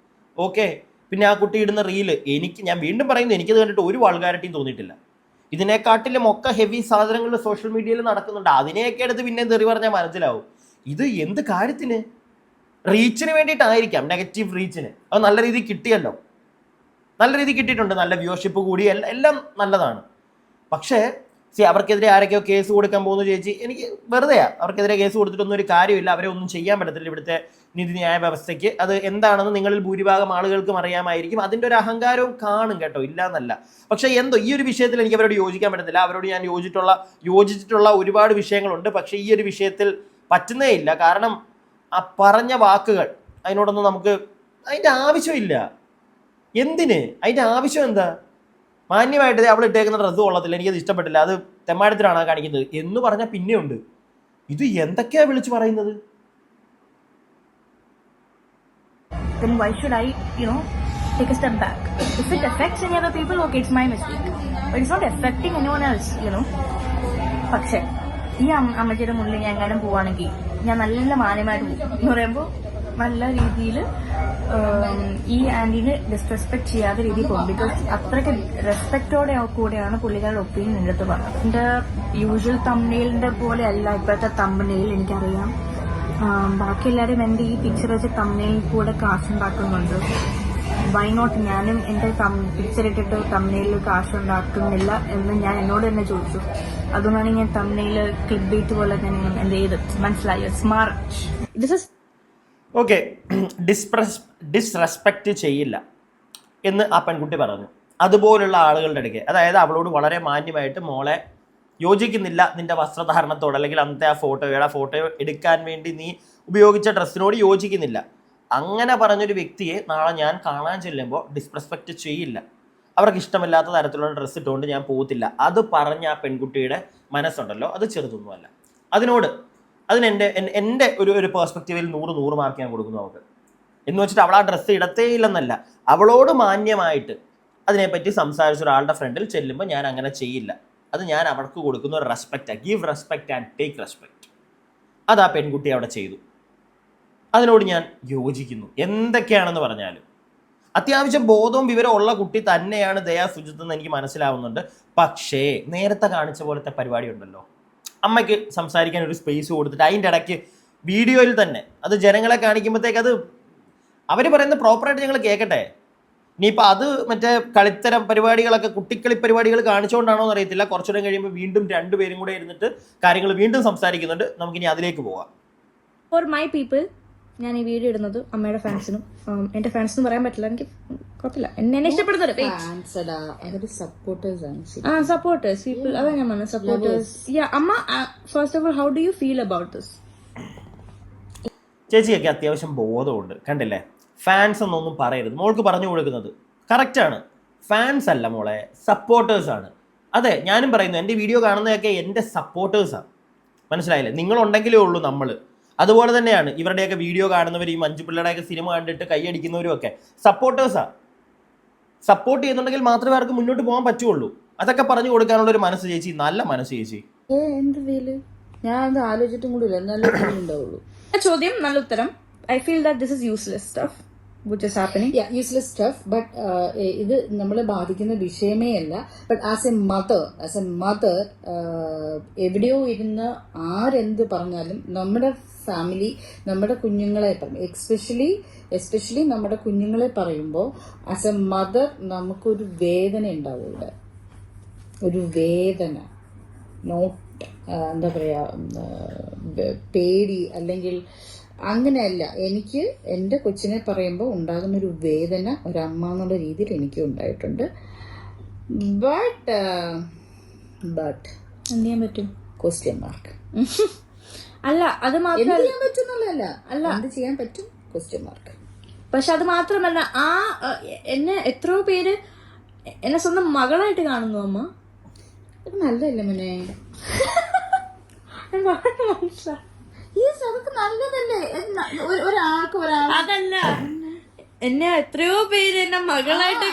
ഓക്കെ, പിന്നെ ആ കുട്ടി ഇടുന്ന റീല്, ഞാൻ വീണ്ടും പറയുന്നു, എനിക്കത് കണ്ടിട്ട് ഒരു വൾഗാരിറ്റിയും തോന്നിയിട്ടില്ല. ഇതിനെക്കാട്ടിലും ഒക്കെ ഹെവി സാധനങ്ങൾ സോഷ്യൽ മീഡിയയിൽ നടക്കുന്നുണ്ട്. അതിനെയൊക്കെ എടുത്ത് പിന്നെ തെറി പറഞ്ഞാൽ മനസ്സിലാവും. ഇത് എന്ത് കാര്യത്തിന്? റീച്ചിന് വേണ്ടിയിട്ടായിരിക്കാം, നെഗറ്റീവ് റീച്ചിന്. അത് നല്ല രീതിയിൽ കിട്ടിയല്ലോ, നല്ല രീതിയിൽ കിട്ടിയിട്ടുണ്ട്, നല്ല വ്യൂവർഷിപ്പ് കൂടി, എല്ലാം നല്ലതാണ്. പക്ഷേ അവർക്കെതിരെ ആരൊക്കെയോ കേസ് കൊടുക്കാൻ പോകുന്നു ചേച്ചി. എനിക്ക് വെറുതെയാണ്. അവർക്കെതിരെ കേസ് കൊടുത്തിട്ടൊന്നും ഒരു കാര്യമില്ല. അവരെ ഒന്നും ചെയ്യാൻ പറ്റത്തില്ല ഇവിടുത്തെ നീതിന്യായ വ്യവസ്ഥയ്ക്ക്. അത് എന്താണെന്ന് നിങ്ങളിൽ ഭൂരിഭാഗം ആളുകൾക്കും അറിയാമായിരിക്കും. അതിൻ്റെ ഒരു അഹങ്കാരവും കാണും കേട്ടോ, ഇല്ല എന്നല്ല. പക്ഷേ ഈ ഒരു വിഷയത്തിൽ എനിക്ക് അവരോട് യോജിക്കാൻ പറ്റത്തില്ല. അവരോട് ഞാൻ യോജിച്ചിട്ടുള്ള ഒരുപാട് വിഷയങ്ങളുണ്ട്. പക്ഷേ ഈ ഒരു വിഷയത്തിൽ പറ്റുന്നേ ഇല്ല. കാരണം ആ പറഞ്ഞ വാക്കുകൾ, അതിനോടൊന്നും നമുക്ക് അതിൻ്റെ ആവശ്യമില്ല. എന്തിന്? അതിൻ്റെ ആവശ്യം എന്താ? മാന്യമായിട്ട് അവൾ ഇട്ടേക്കുന്ന ഡ്രസ്സ് കൊള്ളത്തില്ല, എനിക്കത് ഇഷ്ടപ്പെട്ടില്ല, അത് തെമ്മാടത്തിലാണ് കാണിക്കുന്നത് എന്ന് പറഞ്ഞാൽ പിന്നെയുണ്ട്. ഇത് എന്തൊക്കെയാ വിളിച്ചു പറയുന്നത്? Then why should I, take a step back? If it affects any other people, okay, it's my mistake. But it's not affecting anyone else, പക്ഷേ ഈ അമ്മച്ചിയുടെ മുന്നിൽ ഞാൻ എങ്ങാനും പോവാണെങ്കിൽ ഞാൻ നല്ല മാന്യമായിട്ട് പോകും എന്ന് പറയുമ്പോൾ നല്ല രീതിയിൽ ഈ ആന്റീനെ ഡിസ്റെസ്പെക്ട് ചെയ്യാത്ത രീതിയിൽ പോകും. ബിക്കോസ് അത്രയ്ക്ക് റെസ്പെക്റ്റോടെ കൂടെയാണ് പുള്ളിക്കാരുടെ ഒപ്പീനിയൻ എൻ്റെ അടുത്ത് പറഞ്ഞത്. എൻ്റെ യൂഷ്വൽ തമ്പനെയിലിന്റെ പോലെ അല്ല ഇപ്പോഴത്തെ തമ്പനെയിൽ, എനിക്കറിയാം. ബാക്കി എല്ലാവരും എൻ്റെ ഈ പിക്ചർ വെച്ച് തമ്പനെയിൽ കൂടെ കാശുണ്ടാക്കുന്നുണ്ട്. വൈ നോട്ട് ഞാനും എൻ്റെ പിക്ചർ ഇട്ടിട്ട് തമ്പനെയിൽ കാശുണ്ടാക്കുന്നില്ല എന്ന് ഞാൻ എന്നോട് തന്നെ ചോദിച്ചു. അതുകൊണ്ടാണ് ഞാൻ തമ്പനെയിൽ ക്ലിക്ക് ബീറ്റ് പോലെ ഞാൻ എന്ത് ചെയ്ത് മനസ്സിലായി. Smart. This is okay, disrespect ചെയ്യില്ല എന്ന് ആ പെൺകുട്ടി പറഞ്ഞു. അതുപോലുള്ള ആളുകളുടെ ഇടയ്ക്ക്, അതായത് അവളോട് വളരെ മാന്യമായിട്ട് മോളെ യോജിക്കുന്നില്ല നിന്റെ വസ്ത്രധാരണത്തോട്, അല്ലെങ്കിൽ അന്നത്തെ ആ ഫോട്ടോ എടുക്കാൻ വേണ്ടി നീ ഉപയോഗിച്ച ഡ്രസ്സിനോട് യോജിക്കുന്നില്ല, അങ്ങനെ പറഞ്ഞൊരു വ്യക്തിയെ നാളെ ഞാൻ കാണാൻ ചെല്ലുമ്പോൾ ഡിസ്റെസ്പെക്റ്റ് ചെയ്യില്ല. അവർക്ക് ഇഷ്ടമില്ലാത്ത തരത്തിലുള്ള ഡ്രസ്സ് ഇട്ടുകൊണ്ട് ഞാൻ പോകത്തില്ല. അത് പറഞ്ഞ ആ പെൺകുട്ടിയുടെ മനസ്സുണ്ടല്ലോ, അത് ചെറുതൊന്നുമല്ല. അതിന് എൻ്റെ ഒരു പേഴ്സ്പെക്റ്റീവിൽ 100 മാർക്ക് ഞാൻ കൊടുക്കുന്നു അവൾക്ക്. എന്ന് വെച്ചിട്ട് അവൾ ആ ഡ്രസ്സ് ഇടത്തേ ഇല്ലെന്നല്ല, അവളോട് മാന്യമായിട്ട് അതിനെപ്പറ്റി സംസാരിച്ച ഒരാളുടെ ഫ്രണ്ടിൽ ചെല്ലുമ്പോൾ ഞാൻ അങ്ങനെ ചെയ്യില്ല. അത് ഞാൻ അവൾക്ക് കൊടുക്കുന്ന ഒരു റെസ്പെക്റ്റാണ്. Give respect and take respect. അത് ആ പെൺകുട്ടി അവിടെ ചെയ്തു. അതിനോട് ഞാൻ യോജിക്കുന്നു. എന്തൊക്കെയാണെന്ന് പറഞ്ഞാലും അത്യാവശ്യം ബോധവും വിവരവും ഉള്ള കുട്ടി തന്നെയാണ് ദയാ സുജിത്ത് എന്ന് എനിക്ക് മനസ്സിലാവുന്നുണ്ട്. പക്ഷേ നേരത്തെ കാണിച്ച പോലത്തെ പരിപാടി ഉണ്ടല്ലോ, അമ്മയ്ക്ക് സംസാരിക്കാൻ ഒരു സ്പേസ് കൊടുത്തിട്ട് അതിൻ്റെ ഇടയ്ക്ക് വീഡിയോയിൽ തന്നെ അത് ജനങ്ങളെ കാണിക്കുമ്പോഴത്തേക്ക് അത് അവർ പറയുന്നത് പ്രോപ്പറായിട്ട് ഞങ്ങൾ കേൾക്കട്ടെ. ഇനിയിപ്പോൾ അത് മറ്റേ കളിത്തരം പരിപാടികളൊക്കെ, കുട്ടിക്കളി പരിപാടികൾ കാണിച്ചുകൊണ്ടാണോ എന്ന് അറിയത്തില്ല. കുറച്ചുകൂടെ കഴിയുമ്പോൾ വീണ്ടും 2 പേരും കൂടെ ഇരുന്നിട്ട് കാര്യങ്ങൾ വീണ്ടും സംസാരിക്കുന്നുണ്ട്. നമുക്കിനി അതിലേക്ക് പോവാം. ഫോർ മൈ പീപ്പിൾ, ഞാൻ ഈ വീഡിയോ ഇടുന്നത് അമ്മയുടെ ഫാൻസിനും, എന്റെ ഫാൻസിനും പറയാൻ പറ്റില്ല, എനിക്ക് കുഴപ്പമില്ല, എന്നെ ഇഷ്ടപ്പെടുന്നത് സപ്പോർട്ടേഴ്സ് പീപ്പിൾ, അതാ ഞാൻ പറഞ്ഞത്, സപ്പോർട്ടേഴ്സ്. അമ്മ, first of all, how do you feel about this? ചേച്ചിയൊക്കെ അത്യാവശ്യം ബോധമുണ്ട്, കണ്ടില്ലേ? ഫാൻസ് എന്നൊന്നും പറയരുത്. മോൾക്ക് പറഞ്ഞു കൊടുക്കുന്നത് കറക്റ്റാണ്. ഫാൻസ് അല്ല മോളെ, സപ്പോർട്ടേഴ്സാണ്. അതെ, ഞാനും പറയുന്നു, എൻ്റെ വീഡിയോ കാണുന്നതൊക്കെ എൻ്റെ സപ്പോർട്ടേഴ്സാണ്. മനസ്സിലായില്ലേ? നിങ്ങളുണ്ടെങ്കിലേ ഉള്ളൂ നമ്മൾ. അതുപോലെ തന്നെയാണ് ഇവരുടെയൊക്കെ വീഡിയോ കാണുന്നവർ, ഈ മഞ്ജു പിള്ളയുടെയൊക്കെ സിനിമ കണ്ടിട്ട് കൈയടിക്കുന്നവരും ഒക്കെ സപ്പോർട്ടേഴ്സാണ്. സപ്പോർട്ട് ചെയ്യുന്നുണ്ടെങ്കിൽ മാത്രമേ അവർക്ക് മുന്നോട്ട് പോകാൻ പറ്റുള്ളൂ. അതൊക്കെ പറഞ്ഞു കൊടുക്കാനുള്ള ഒരു മനസ്സ് ചേച്ചി, നല്ല മനസ്സ് ചേച്ചി. എന്ത് ഫീല്? ഞാൻ അത് ആലോചിച്ചിട്ടും കൂടി ഇല്ല, നല്ല ഫീൽ ഉണ്ടാവുള്ളൂ. ചോദ്യം, നല്ല ഉത്തരം. I feel that this is useless stuff which is happening. Useless stuff, but ഇത് നമ്മളെ ബാധിക്കുന്ന വിഷയമേ അല്ല. ബട്ട് ആസ് എ മദർ എവിടെയോ ഇരുന്ന് ആരെന്ത് പറഞ്ഞാലും നമ്മുടെ ഫാമിലി, നമ്മുടെ കുഞ്ഞുങ്ങളെ എസ്പെഷ്യലി നമ്മുടെ കുഞ്ഞുങ്ങളെ പറയുമ്പോൾ ആസ് എ മദർ നമുക്കൊരു വേദന ഉണ്ടാവും. ഇവിടെ ഒരു വേദന, നോട്ട് എന്താ പറയുക, പേടി, അല്ലെങ്കിൽ അങ്ങനെയല്ല. എനിക്ക് എൻ്റെ കൊച്ചിനെ പറയുമ്പോൾ ഉണ്ടാകുന്നൊരു വേദന ഒരമ്മ എന്നുള്ള രീതിയിൽ എനിക്കും ഉണ്ടായിട്ടുണ്ട്. ബട്ട് എന്ത് ചെയ്യാൻ പറ്റും? Question mark. അല്ല, അത് മാത്രമല്ല, എന്ത് ചെയ്യാൻ പറ്റുന്നല്ല, അല്ല എന്ത് ചെയ്യാൻ പറ്റും, ക്വസ്റ്റ്യൻ മാർക്ക്. പക്ഷെ അത് മാത്രമല്ല, എന്നെ എത്രയോ പേര് എന്നെ സ്വന്തം മകളായിട്ട് കാണുന്നു. അമ്മ, അത് നല്ലതല്ലേ മോനെ? മനസ്സിലായി, അതൊക്കെ നല്ലതല്ലേ? ഒരാൾക്ക് അതല്ല, എന്നെ എത്രയോ പേര് എന്നെ മകളായിട്ട്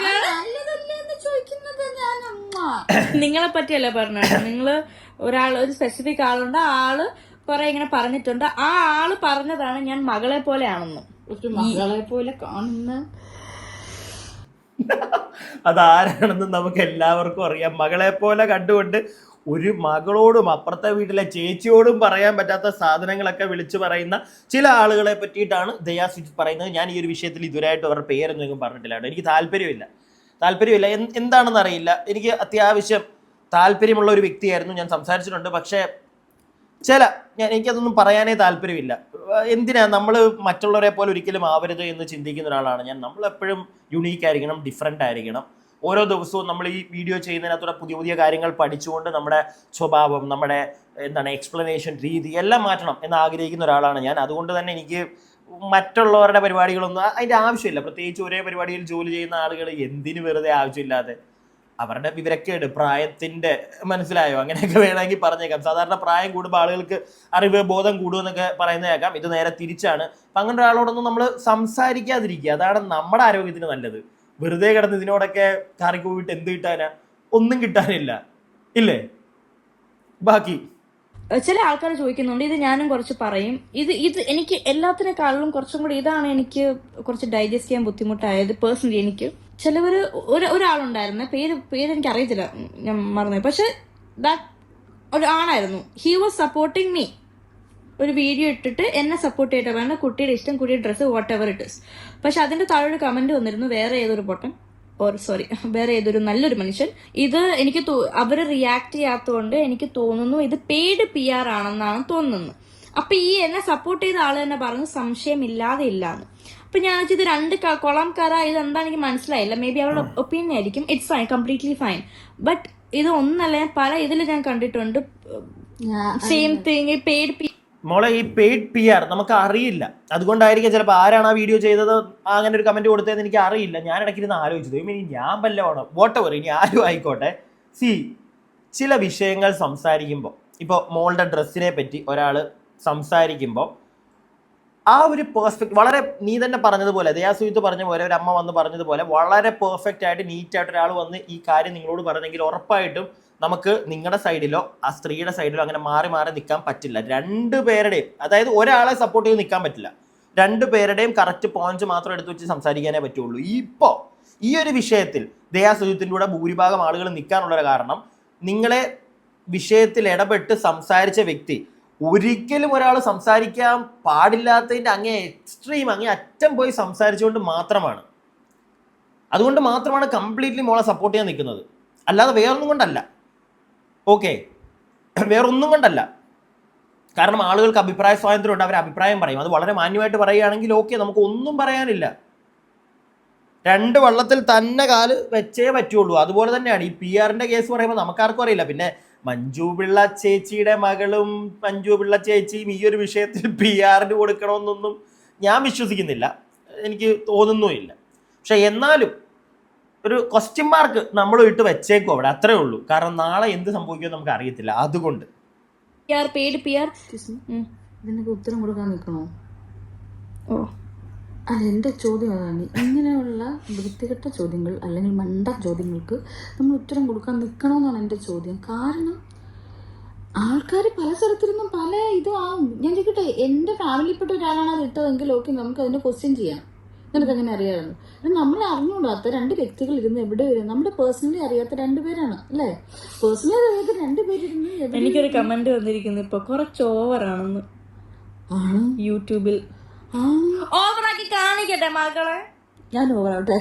ചോദിക്കുന്നത്. ഞാൻ നിങ്ങളെ പറ്റിയല്ല പറഞ്ഞത്. നിങ്ങള് ഒരു സ്പെസിഫിക് ആളുണ്ട്, ആ ആള് കുറെ ഇങ്ങനെ പറഞ്ഞിട്ടുണ്ട്. ആ ആള് പറഞ്ഞതാണ് ഞാൻ മകളെ പോലെയാണെന്ന്. ഒരു മകളെ പോലെ കാണുന്ന അതാരാണെന്ന് നമുക്ക് എല്ലാവർക്കും അറിയാം. മകളെ പോലെ കണ്ടുകൊണ്ട് ഒരു മകളോടും അപ്പുറത്തെ വീട്ടിലെ ചേച്ചിയോടും പറയാൻ പറ്റാത്ത സാധനങ്ങളൊക്കെ വിളിച്ചു പറയുന്ന ചില ആളുകളെ പറ്റിയിട്ടാണ് ദയാ സുജിത്ത് പറയുന്നത്. ഞാൻ ഈ ഒരു വിഷയത്തിൽ ഇതുവരെയായിട്ട് അവരുടെ പേരൊന്നും പറഞ്ഞിട്ടില്ല കേട്ടോ. എനിക്ക് താല്പര്യമില്ല. എന്താണെന്ന് അറിയില്ല. എനിക്ക് അത്യാവശ്യം താല്പര്യമുള്ള ഒരു വ്യക്തിയായിരുന്നു, ഞാൻ സംസാരിച്ചിട്ടുണ്ട്. പക്ഷേ എനിക്കതൊന്നും പറയാനേ താല്പര്യമില്ല. എന്തിനാ നമ്മൾ മറ്റുള്ളവരെ പോലെ ഒരിക്കലും ആവരുത് എന്ന് ചിന്തിക്കുന്ന ഒരാളാണ് ഞാൻ. നമ്മളെപ്പോഴും യുണീക്ക് ആയിരിക്കണം, ഡിഫറെൻ്റ് ആയിരിക്കണം. ഓരോ ദിവസവും നമ്മൾ ഈ വീഡിയോ ചെയ്യുന്നതിനകത്തൂടെ പുതിയ കാര്യങ്ങൾ പഠിച്ചുകൊണ്ട് നമ്മുടെ സ്വഭാവം, നമ്മുടെ എക്സ്പ്ലനേഷൻ രീതി എല്ലാം മാറ്റണം എന്ന് ആഗ്രഹിക്കുന്ന ഒരാളാണ് ഞാൻ. അതുകൊണ്ട് തന്നെ എനിക്ക് മറ്റുള്ളവരുടെ പരിപാടികളൊന്നും അതിൻ്റെ ആവശ്യമില്ല. പ്രത്യേകിച്ച് ഒരേ പരിപാടിയിൽ ജോലി ചെയ്യുന്ന ആളുകൾ എന്തിനു വെറുതെ ആവശ്യമില്ലാതെ അവരുടെ വിവരക്കേട്, പ്രായത്തിൻ്റെ, മനസ്സിലായോ, അങ്ങനെയൊക്കെ വേണമെങ്കിൽ പറഞ്ഞേക്കാം. സാധാരണ പ്രായം കൂടുമ്പോൾ ആളുകൾക്ക് അറിവ് ബോധം കൂടുമെന്നൊക്കെ പറയുന്നേക്കാം. ഇത് നേരെ തിരിച്ചാണ്. അപ്പം അങ്ങനെ ഒരാളോടൊന്നും നമ്മൾ സംസാരിക്കാതിരിക്കുക, അതാണ് നമ്മുടെ ആരോഗ്യത്തിന് നല്ലത്. വെറുതെ കിടന്ന് ഇതിനോടൊക്കെ കാറിക്കൂവിട്ട് എന്ത് കിട്ടാനാ? ഒന്നും കിട്ടാനില്ല, ഇല്ലേ? ബാക്കി ചില ആൾക്കാർ ചോദിക്കുന്നുണ്ട്, ഇത് ഞാനും കുറച്ച് പറയും. ഇത് എനിക്ക് എല്ലാത്തിനേക്കാളും കുറച്ചും കൂടി ഇതാണ് എനിക്ക് കുറച്ച് ഡൈജസ്റ്റ് ചെയ്യാൻ ബുദ്ധിമുട്ടായത് പേഴ്സണലി. എനിക്ക് ഒരാളുണ്ടായിരുന്നു, പേര് എനിക്ക് അറിയത്തില്ല, ഞാൻ മറന്നു. പക്ഷെ ഒരു ആണായിരുന്നു. He was supporting me. ഒരു വീഡിയോ ഇട്ടിട്ട് എന്നെ സപ്പോർട്ട് ചെയ്തിട്ട് പറയുന്നത് കുട്ടിയുടെ ഇഷ്ടം, കുട്ടിയുടെ dress, whatever it is. പക്ഷെ അതിന്റെ താഴെ ഒരു കമന്റ് വന്നിരുന്നു, വേറെ ഏതൊരു നല്ലൊരു മനുഷ്യൻ, ഇത് എനിക്ക് അവര് റിയാക്ട് ചെയ്യാത്തതുകൊണ്ട് എനിക്ക് തോന്നുന്നു ഇത് പെയ്ഡ് PR ആണെന്നാണ് തോന്നുന്നത്. അപ്പൊ ഈ എന്നെ സപ്പോർട്ട് ചെയ്ത ആള് തന്നെ പറഞ്ഞു സംശയമില്ലാതെ ഇല്ലാന്ന്. അപ്പൊ ഞാൻ ഇത് 2 കൊളംകാര, ഇത് എന്താ എനിക്ക് മനസ്സിലായില്ല. മേ ബി അവരുടെ ഒപ്പീനിയൻ ആയിരിക്കും. It's fine, completely fine. But ഇത് ഒന്നല്ല, ഞാൻ പല ഇതിൽ ഞാൻ കണ്ടിട്ടുണ്ട്. സെയിം തിങ് പെയ്ഡ് മോളെ ഈ പെയ്ഡ് PR നമുക്ക് അറിയില്ല, അതുകൊണ്ടായിരിക്കും ചിലപ്പോൾ ആരാണ് ആ വീഡിയോ ചെയ്തത് അങ്ങനെ ഒരു കമന്റ് കൊടുത്തതെന്ന് എനിക്ക് അറിയില്ല. ഞാൻ ഇടയ്ക്കിരുന്ന് ആലോചിച്ചത് ഇനി ഞാൻ വല്ലതാണോ വോട്ടെവർ, ഇനി ആരും ആയിക്കോട്ടെ. ചില വിഷയങ്ങൾ സംസാരിക്കുമ്പോൾ, ഇപ്പോൾ മോളുടെ ഡ്രസ്സിനെ പറ്റി ഒരാൾ സംസാരിക്കുമ്പോൾ ആ ഒരു പെർസ്പെക്ട് വളരെ, നീ തന്നെ പറഞ്ഞതുപോലെ, ദയാസുജിത്ത് പറഞ്ഞ പോലെ, ഒരു അമ്മ വന്ന് പറഞ്ഞതുപോലെ വളരെ പെർഫെക്റ്റ് ആയിട്ട് നീറ്റായിട്ട് ഒരാൾ വന്ന് ഈ കാര്യം നിങ്ങളോട് പറഞ്ഞെങ്കിൽ ഉറപ്പായിട്ടും നമുക്ക് നിങ്ങളുടെ സൈഡിലോ ആ സ്ത്രീയുടെ സൈഡിലോ അങ്ങനെ മാറി മാറി നിൽക്കാൻ പറ്റില്ല. രണ്ടുപേരുടെയും, അതായത് ഒരാളെ സപ്പോർട്ട് ചെയ്ത് നിൽക്കാൻ പറ്റില്ല, രണ്ടുപേരുടെയും കറക്റ്റ് പോയിന്റ് മാത്രം എടുത്തു വെച്ച് സംസാരിക്കാനേ പറ്റുള്ളൂ. ഇപ്പോൾ ഈ ഒരു വിഷയത്തിൽ ദയാസുജിത്തിൻ്റെ കൂടെ ഭൂരിഭാഗം ആളുകൾ നിൽക്കാനുള്ള കാരണം, നിങ്ങളെ വിഷയത്തിൽ ഇടപെട്ട് സംസാരിച്ച വ്യക്തി ഒരിക്കലും ഒരാൾ സംസാരിക്കാൻ പാടില്ലാത്തതിൻ്റെ അങ്ങേ എക്സ്ട്രീം, അങ്ങേ അറ്റം പോയി സംസാരിച്ചുകൊണ്ട് മാത്രമാണ്. അതുകൊണ്ട് മാത്രമാണ് കംപ്ലീറ്റ്ലി മോളെ സപ്പോർട്ട് ചെയ്യാൻ നിൽക്കുന്നത്, അല്ലാതെ വേറൊന്നും കൊണ്ടല്ല. ഓക്കെ, വേറൊന്നും കൊണ്ടല്ല. കാരണം ആളുകൾക്ക് അഭിപ്രായ സ്വാതന്ത്ര്യം ഉണ്ട്, അവർ അഭിപ്രായം പറയും. അത് വളരെ മാന്യമായിട്ട് പറയുകയാണെങ്കിൽ ഓക്കെ, നമുക്ക് ഒന്നും പറയാനില്ല. രണ്ട് വള്ളത്തിൽ തന്നെ കാല് വെച്ചേ പറ്റുള്ളൂ. അതുപോലെ തന്നെയാണ് ഈ PR-ന്റെ കേസ് പറയുമ്പോൾ നമുക്കാർക്കും അറിയില്ല. പിന്നെ മഞ്ജു പിള്ള ചേച്ചിയുടെ മകളും മഞ്ജു പിള്ള ചേച്ചിയും ഈ ഒരു വിഷയത്തിൽ PR-ന് കൊടുക്കണമെന്നൊന്നും ഞാൻ വിശ്വസിക്കുന്നില്ല, എനിക്ക് തോന്നുന്നുമില്ല. പക്ഷെ എന്നാലും ഒരു ക്വസ്റ്റ്യൻ മാർക്ക് നമ്മൾ ഇട്ട് വെച്ചേക്കും അവിടെ, അത്രേ ഉള്ളൂ. കാരണം നാളെ എന്ത് സംഭവിക്കുമെന്ന് നമുക്ക് അറിയത്തില്ല. അതുകൊണ്ട് പെയ്ഡ് PR ഇതിനൊക്കെ ഉത്തരം കൊടുക്കാൻ നിൽക്കണോ? അല്ല, എൻ്റെ ചോദ്യം അതാണ്, ഇങ്ങനെയുള്ള വൃത്തികെട്ട ചോദ്യങ്ങൾ അല്ലെങ്കിൽ മണ്ട ചോദ്യങ്ങൾക്ക് നമ്മൾ ഉത്തരം കൊടുക്കാൻ നിൽക്കണമെന്നാണ് എൻ്റെ ചോദ്യം. കാരണം ആൾക്കാർ പല സ്ഥലത്തിരുന്നും പല ഇതും ആവും. ഞാൻ ചോദിക്കട്ടെ, എൻ്റെ ഫാമിലിയിൽപ്പെട്ട ഒരാളാണ് അത് ഇട്ടതെങ്കിൽ ഓക്കെ, നമുക്ക് അതിനെ ക്വസ്റ്റ്യൻ ചെയ്യാം. നിനക്ക് അങ്ങനെ അറിയാമായിരുന്നു. നമ്മൾ അറിഞ്ഞുകൂടാത്ത രണ്ട് വ്യക്തികൾ ഇരുന്ന് എവിടെ വരും, നമ്മുടെ പേഴ്സണലി അറിയാത്ത രണ്ടുപേരാണ് അല്ലേ? പേഴ്സണലി അറിയാത്ത രണ്ടുപേരിരുന്ന്. എനിക്കൊരു കമന്റ് വന്നിരിക്കുന്നു ഇപ്പൊ, കുറച്ച് ഓവറാണെന്ന് ആണ് യൂട്യൂബിൽ. ഓവറാക്കി കാണിക്കട്ടെ മക്കളെ, ഞാൻ ഓവറാവട്ടെ.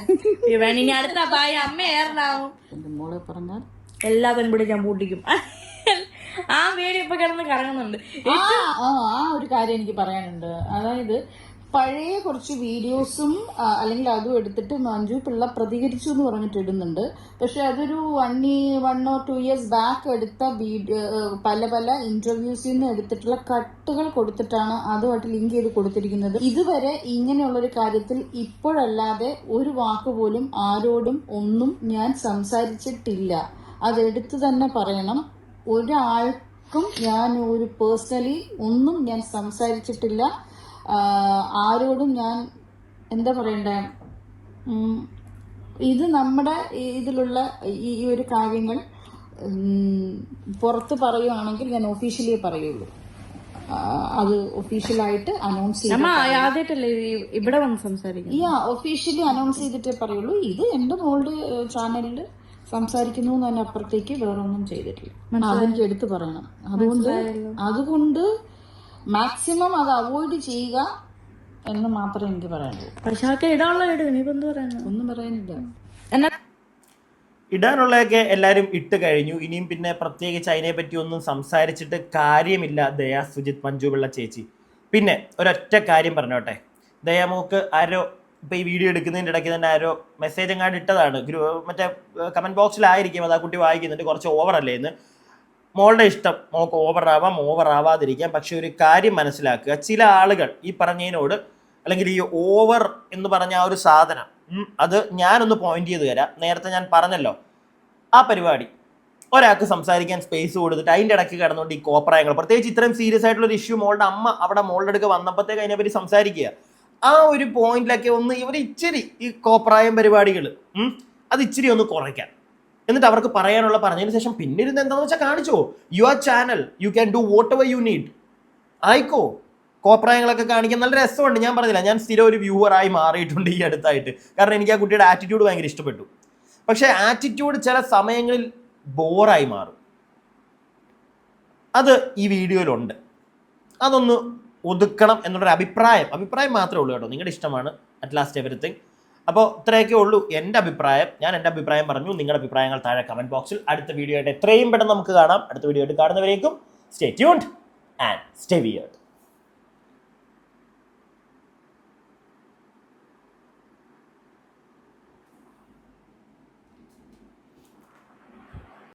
ഇനി അടുത്ത ഭായ അമ്മയായിരുന്നു. എൻ്റെ മോളെ പറഞ്ഞാൽ എല്ലാ പെൺപിടി ഞാൻ പൂട്ടിക്കും. ആ വീഡിയോ ഇപ്പൊ കിടന്ന് കറങ്ങുന്നുണ്ട്. ആ ഒരു കാര്യം എനിക്ക് പറയാനുണ്ട്. അതായത് പഴയ കുറച്ച് വീഡിയോസും അല്ലെങ്കിൽ അതും എടുത്തിട്ട് മഞ്ജു പിള്ള പ്രതികരിച്ചു എന്ന് പറഞ്ഞിട്ട് ഇടുന്നുണ്ട്. പക്ഷെ അതൊരു 1 or 2 years ബാക്ക് എടുത്ത വീഡിയോ, പല പല ഇന്റർവ്യൂസിൽ നിന്ന് എടുത്തിട്ടുള്ള കട്ടുകൾ കൊടുത്തിട്ടാണ് അതുമായിട്ട് ലിങ്ക് ചെയ്ത് കൊടുത്തിരിക്കുന്നത്. ഇതുവരെ ഇങ്ങനെയുള്ളൊരു കാര്യത്തിൽ ഇപ്പോഴല്ലാതെ ഒരു വാക്ക് പോലും ആരോടും ഒന്നും ഞാൻ സംസാരിച്ചിട്ടില്ല. അതെടുത്ത് തന്നെ പറയണം. ഒരാൾക്കും ഞാൻ ഒരു പേഴ്സണലി ഒന്നും ഞാൻ സംസാരിച്ചിട്ടില്ല. ആരോടും ഞാൻ എന്താ പറയണ്ടേ, ഇത് നമ്മുടെ ഇതിലുള്ള ഈ ഒരു കാര്യങ്ങൾ പുറത്ത് പറയുകയാണെങ്കിൽ ഞാൻ ഒഫീഷ്യലി പറയുള്ളൂ. അത് ഒഫീഷ്യലായിട്ട് അനൗൺസ് ആദ്യമായിട്ടല്ലേ ഇവിടെ വന്ന് സംസാരിക്കും. ഒഫീഷ്യലി അനൗൺസ് ചെയ്തിട്ടേ പറയുള്ളൂ. ഇത് എൻ്റെ മോളുടെ ചാനലിൽ സംസാരിക്കുന്നു എന്നതിന് അപ്പുറത്തേക്ക് വേറെ ഒന്നും ചെയ്തിട്ടില്ല. അതെനിക്ക് എടുത്തു പറയണം. അതുകൊണ്ട് മാക്സിമം അത് അവോയ്ഡ് ചെയ്യുക എന്ന് മാത്രമേ എനിക്ക് പറയാനുള്ളൂ. പക്ഷെ അതൊക്കെ ഇടാനുള്ള ഒന്നും പറയാനില്ല. ഇടാനുള്ളതൊക്കെ എല്ലാവരും ഇട്ട് കഴിഞ്ഞു. ഇനിയും പിന്നെ പ്രത്യേകിച്ച് അതിനെ പറ്റി ഒന്നും സംസാരിച്ചിട്ട് കാര്യമില്ല. ദയാ സുജിത്ത്, മഞ്ജു പിള്ള ചേച്ചി. പിന്നെ ഒരൊറ്റ കാര്യം പറഞ്ഞോട്ടെ, ദയാമോക്ക് ആരോ ഇപ്പോൾ ഈ വീഡിയോ എടുക്കുന്നതിൻ്റെ ഇടയ്ക്ക് തന്നെ ആരോ മെസ്സേജ് എങ്ങാണ്ട് ഇട്ടതാണ്, മറ്റേ കമൻറ്റ് ബോക്സിലായിരിക്കും, അത് ആ കുട്ടി വായിക്കുന്നുണ്ട്, കുറച്ച് ഓവറല്ലേ എന്ന്. മോളുടെ ഇഷ്ടം, മോൾക്ക് ഓവറാവാതിരിക്കാം. പക്ഷെ ഒരു കാര്യം മനസ്സിലാക്കുക, ചില ആളുകൾ ഈ പറഞ്ഞതിനോട്, അല്ലെങ്കിൽ ഈ ഓവർ എന്ന് പറഞ്ഞ ആ ഒരു സാധനം, അത് ഞാനൊന്ന് പോയിന്റ് ചെയ്ത് തരാം. നേരത്തെ ഞാൻ പറഞ്ഞല്ലോ, ആ പരിപാടി ഒരാൾക്ക് സംസാരിക്കാൻ സ്പേസ് കൊടുത്തിട്ട് അതിൻ്റെ ഇടയ്ക്ക് കിടന്നുകൊണ്ട് ഈ കോപ്രായങ്ങൾ, പ്രത്യേകിച്ച് ഇത്രയും സീരിയസ് ആയിട്ടുള്ള ഒരു ഇഷ്യൂ മോളുടെ അമ്മ അവിടെ മോളുടെ അടുക്ക് വന്നപ്പോഴത്തേക്ക് അതിനെപ്പറ്റി സംസാരിക്കുക, ആ ഒരു പോയിന്റിലൊക്കെ ഒന്ന് ഇവർ ഇച്ചിരി ഈ കോപ്രായം പരിപാടികൾ അത് ഇച്ചിരി ഒന്ന് കുറയ്ക്കാൻ, എന്നിട്ട് അവർക്ക് പറയാനുള്ള പറഞ്ഞതിന് ശേഷം പിന്നിരുന്ന് എന്താണെന്ന് വെച്ചാൽ കാണിച്ചോ. Your channel, you can do whatever you need. ആയിക്കോ, കോപ്രായങ്ങളൊക്കെ കാണിക്കാൻ നല്ല രസമുണ്ട്. ഞാൻ പറഞ്ഞില്ല, ഞാൻ സ്ഥിരം ഒരു വ്യൂവറായി മാറിയിട്ടുണ്ട് ഈ അടുത്തായിട്ട്. കാരണം എനിക്ക് ആ കുട്ടിയുടെ ആറ്റിറ്റ്യൂഡ് ഭയങ്കര ഇഷ്ടപ്പെട്ടു. പക്ഷേ ആറ്റിറ്റ്യൂഡ് ചില സമയങ്ങളിൽ ബോറായി മാറും. അത് ഈ വീഡിയോയിലുണ്ട്. അതൊന്ന് ഒതുക്കണം എന്നുള്ളൊരു അഭിപ്രായം മാത്രമേ ഉള്ളൂ കേട്ടോ. നിങ്ങളുടെ ഇഷ്ടമാണ് അറ്റ് ലാസ്റ്റ് എവരിത്തിങ്. അപ്പോൾ ഇത്രയൊക്കെ ഉള്ളൂ എൻ്റെ അഭിപ്രായം. ഞാൻ എൻ്റെ അഭിപ്രായം പറഞ്ഞു. നിങ്ങളുടെ അഭിപ്രായങ്ങൾ താഴെ കമൻറ്റ് ബോക്സിൽ. അടുത്ത വീഡിയോ ആയിട്ട് എത്രയും പെട്ടെന്ന് നമുക്ക് കാണാം. അടുത്ത വീഡിയോ ആയിട്ട് കാണുന്നവരേക്കും stay tuned and stay weird.